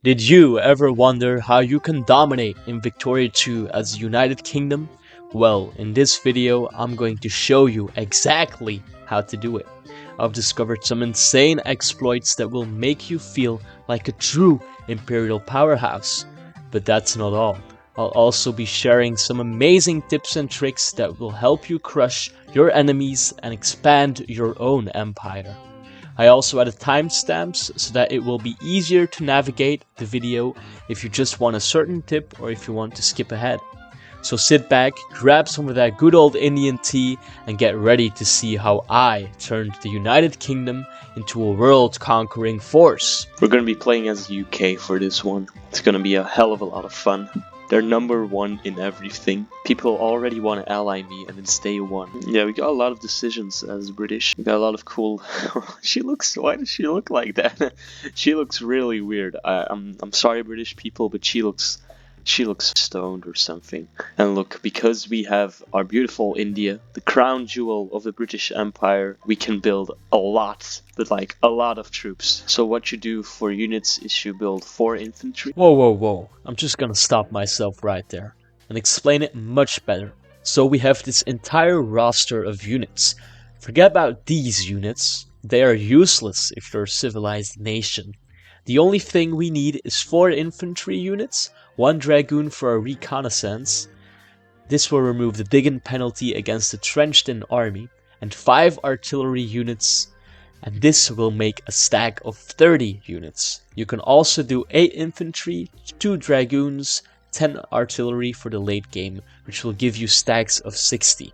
Did you ever wonder how you can dominate in Victoria 2 as a United Kingdom? Well, in this video, I'm going to show you exactly how to do it. I've discovered some insane exploits that will make you feel like a true Imperial powerhouse. But that's not all. I'll also be sharing some amazing tips and tricks that will help you crush your enemies and expand your own empire. I also added timestamps so that it will be easier to navigate the video if you just want a certain tip or if you want to skip ahead. So sit back, grab some of that good old Indian tea and get ready to see how I turned the United Kingdom into a world-conquering force. We're going to be playing as the UK for this one. It's going to be a hell of a lot of fun. They're #1 in everything. People already want to ally me and it's day 1. Yeah, we got a lot of decisions as British. We got a lot of cool... Why does she look like that? She looks really weird. I'm sorry British people, but she looks stoned or something. And look, because we have our beautiful India, the crown jewel of the British Empire, we can build a lot, but like a lot of troops. So what you do for units is you build 4 infantry. Whoa. I'm just gonna stop myself right there and explain it much better. So we have this entire roster of units. Forget about these units. They are useless if you're a civilized nation. The only thing we need is 4 infantry units, 1 dragoon for a reconnaissance. This will remove the digging penalty against the trenched-in army, and 5 artillery units, and this will make a stack of 30 units. You can also do 8 infantry, 2 dragoons, 10 artillery for the late game, which will give you stacks of 60.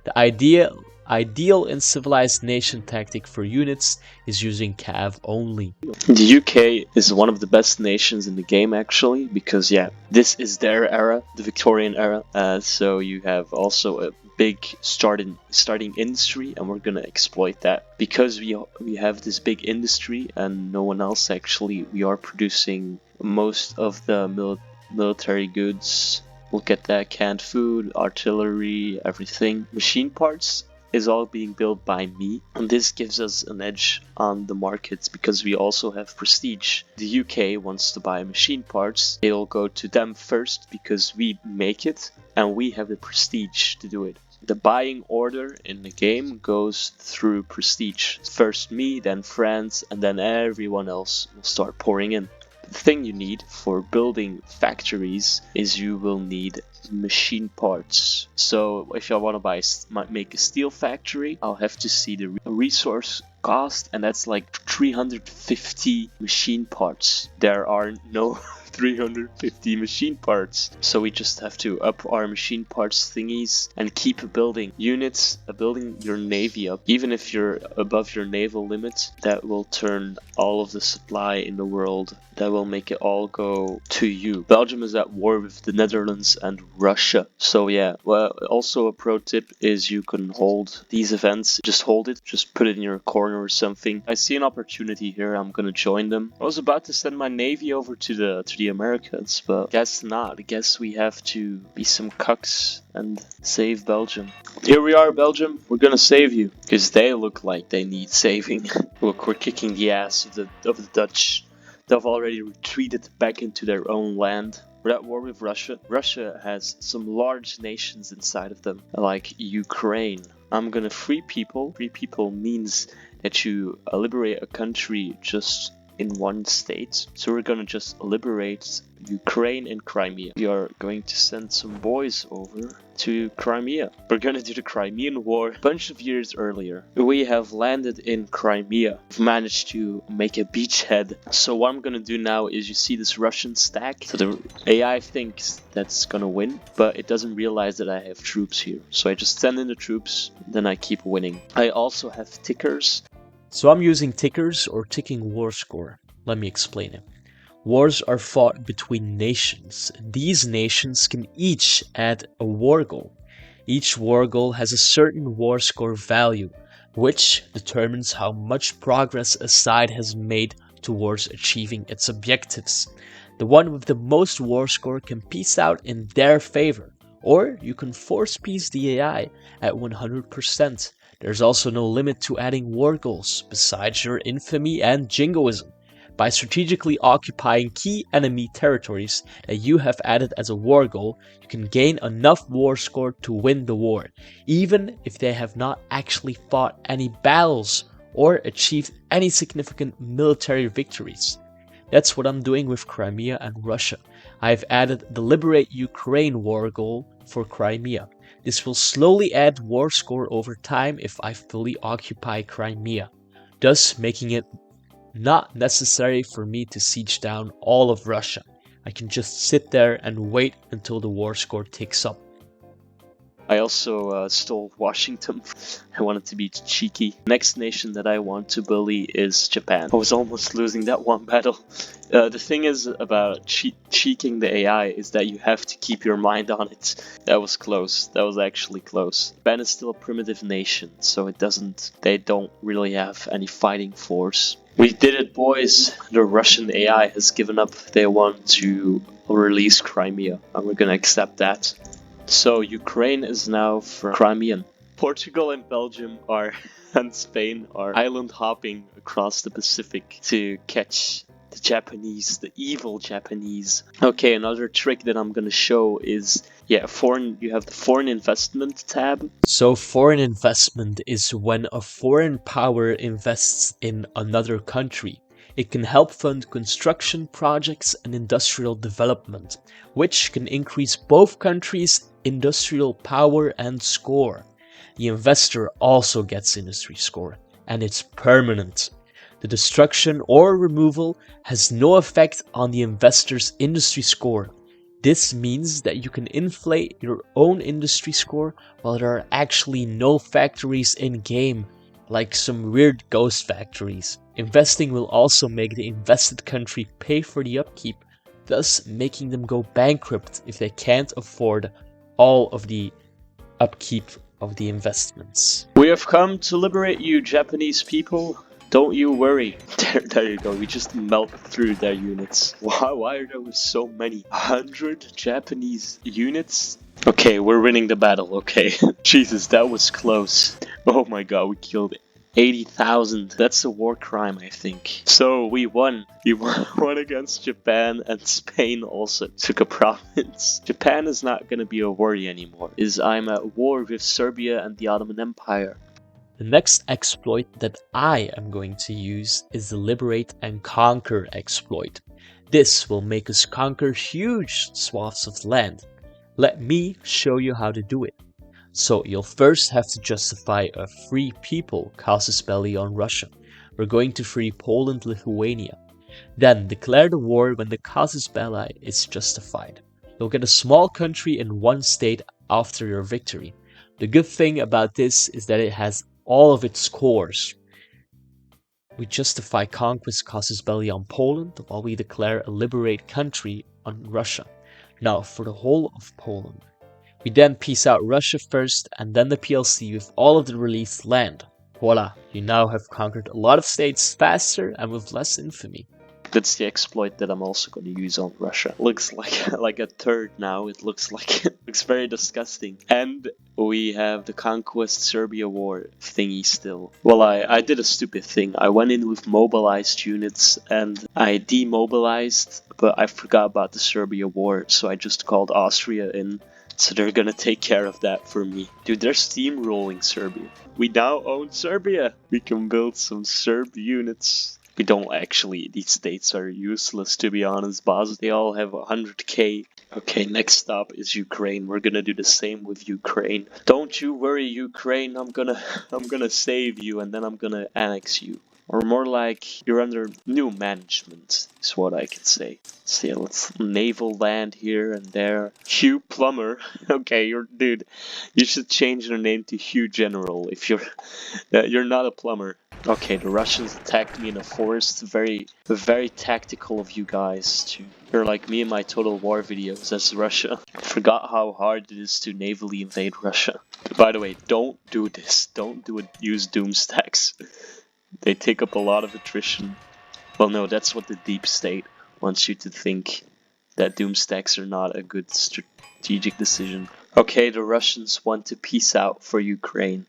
The ideal in civilized nation tactic for units is using cav only. The UK is one of the best nations in the game actually, because yeah, this is their era, the Victorian era. So you have also a big starting industry, and we're gonna exploit that. Because we have this big industry and no one else actually, we are producing most of the military goods. Look at that, canned food, artillery, everything. Machine parts is all being built by me, and this gives us an edge on the markets because we also have prestige. The UK wants to buy machine parts, it'll go to them first because we make it and we have the prestige to do it. The buying order in the game goes through prestige. First me, then France, and then everyone else will start pouring in. The thing you need for building factories is you will need machine parts. So if I want to make a steel factory, I'll have to see the resource cost, and that's like 350 machine parts. There are no 350 machine parts, so we just have to up our machine parts thingies and keep building units, building your navy up. Even if you're above your naval limit, that will turn all of the supply in the world, that will make it all go to you. Belgium is at war with the Netherlands and Russia, so yeah. Well, also a pro tip is you can hold these events, just hold it, just put it in your corner or something. I see an opportunity here, I'm gonna join them. I was about to send my navy over to the Americans, but guess not. I guess we have to be some cucks and save Belgium. Here we are, Belgium. We're gonna save you because they look like they need saving. Look, we're kicking the ass of the Dutch. They've already retreated back into their own land. We're at war with Russia. Russia has some large nations inside of them, like Ukraine. I'm gonna free people. Free people means that you liberate a country just in one state. So we're gonna just liberate Ukraine and Crimea. We are going to send some boys over to Crimea. We're gonna do the Crimean War a bunch of years earlier. We have landed in Crimea. We've managed to make a beachhead. So what I'm gonna do now is, you see this Russian stack? So the AI thinks that's gonna win, but it doesn't realize that I have troops here. So I just send in the troops, then I keep winning. I also have tickers. So I'm using tickers or ticking war score. Let me explain it. Wars are fought between nations. These nations can each add a war goal. Each war goal has a certain war score value, which determines how much progress a side has made towards achieving its objectives. The one with the most war score can peace out in their favor, or you can force peace the AI at 100%. There's also no limit to adding war goals, besides your infamy and jingoism. By strategically occupying key enemy territories that you have added as a war goal, you can gain enough war score to win the war, even if they have not actually fought any battles or achieved any significant military victories. That's what I'm doing with Crimea and Russia. I've added the Liberate Ukraine war goal for Crimea. This will slowly add war score over time if I fully occupy Crimea, thus making it not necessary for me to siege down all of Russia. I can just sit there and wait until the war score ticks up. I also stole Washington. I wanted to be cheeky. Next nation that I want to bully is Japan. I was almost losing that one battle. The thing is about cheeking the AI is that you have to keep your mind on it. That was close. That was actually close. Japan is still a primitive nation, so they don't really have any fighting force. We did it, boys. The Russian AI has given up. They want to release Crimea, and we're gonna accept that. So Ukraine is now for Crimean. Portugal and Belgium and Spain are island hopping across the Pacific to catch the Japanese, the evil Japanese. Okay, another trick that I'm gonna show is, you have the foreign investment tab. So foreign investment is when a foreign power invests in another country. It can help fund construction projects and industrial development, which can increase both countries' industrial power and score. The investor also gets industry score, and it's permanent. The destruction or removal has no effect on the investor's industry score. This means that you can inflate your own industry score while there are actually no factories in game, like some weird ghost factories. Investing will also make the invested country pay for the upkeep, thus making them go bankrupt if they can't afford all of the upkeep of the investments. We have come to liberate you, Japanese people. Don't you worry. There you go. We just melt through their units. Why are there so many? 100 Japanese units? Okay, we're winning the battle. Okay. Jesus, that was close. Oh my god, we killed 80,000. That's a war crime, I think. So we won. We won against Japan, and Spain also took a province. Japan is not gonna be a worry anymore, I'm at war with Serbia and the Ottoman Empire. The next exploit that I am going to use is the Liberate and Conquer exploit. This will make us conquer huge swaths of land. Let me show you how to do it. So you'll first have to justify a free people casus belli on Russia. We're going to free Poland, Lithuania. Then declare the war when the casus belli is justified. You'll get a small country in one state after your victory. The good thing about this is that it has all of its cores. We justify conquest casus belli on Poland while we declare a liberate country on Russia. Now for the whole of Poland. We then peace out Russia first and then the PLC with all of the released land. Voila, you now have conquered a lot of states faster and with less infamy. That's the exploit that I'm also going to use on Russia. Looks like a turd now. It looks very disgusting. And we have the Conquest Serbia war thingy still. Well, I did a stupid thing. I went in with mobilized units and I demobilized, but I forgot about the Serbia war, so I just called Austria in. So they're gonna take care of that for me. Dude, they're steamrolling Serbia. We now own Serbia. We can build some Serb units. We don't actually. These states are useless, to be honest, boss. They all have 100k. Okay, next stop is Ukraine. We're gonna do the same with Ukraine. Don't you worry, Ukraine. I'm gonna save you, and then I'm gonna annex you. Or more like, you're under new management, is what I can say. So yeah, let's naval land here and there. Hugh Plumber. Okay, dude, you should change your name to Hugh General if you're not a plumber. Okay, the Russians attacked me in a forest. Very tactical of you guys. You're like me in my Total War videos as Russia. I forgot how hard it is to navally invade Russia. By the way, don't do this. Don't do it. Use doom stacks. They take up a lot of attrition. Well, no, that's what the deep state wants you to think. That doom stacks are not a good strategic decision. Okay, the Russians want to peace out for Ukraine.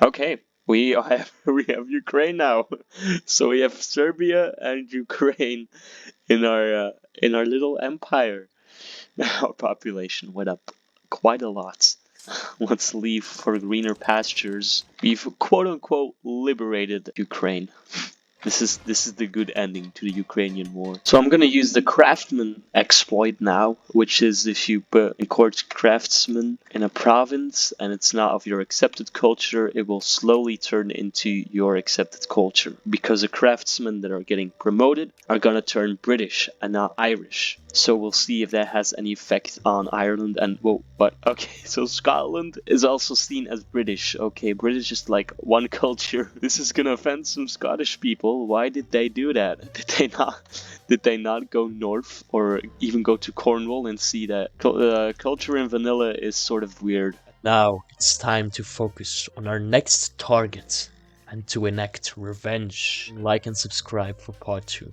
Okay, we have Ukraine now. So we have Serbia and Ukraine in our little empire. Our population went up quite a lot. Let's leave for greener pastures. We've quote unquote liberated Ukraine. This is the good ending to the Ukrainian war. So I'm gonna use the Craftsmen exploit now, which is if you encourage craftsmen in a province and it's not of your accepted culture, it will slowly turn into your accepted culture. Because the craftsmen that are getting promoted are gonna turn British and not Irish. So we'll see if that has any effect on Ireland and whoa, but okay, so Scotland is also seen as British. Okay, British is like one culture. This is gonna offend some Scottish people. Why did they do that? Did they not go north or even go to Cornwall and see that culture in vanilla is sort of weird? Now it's time to focus on our next target and to enact revenge. Like and subscribe for part 2.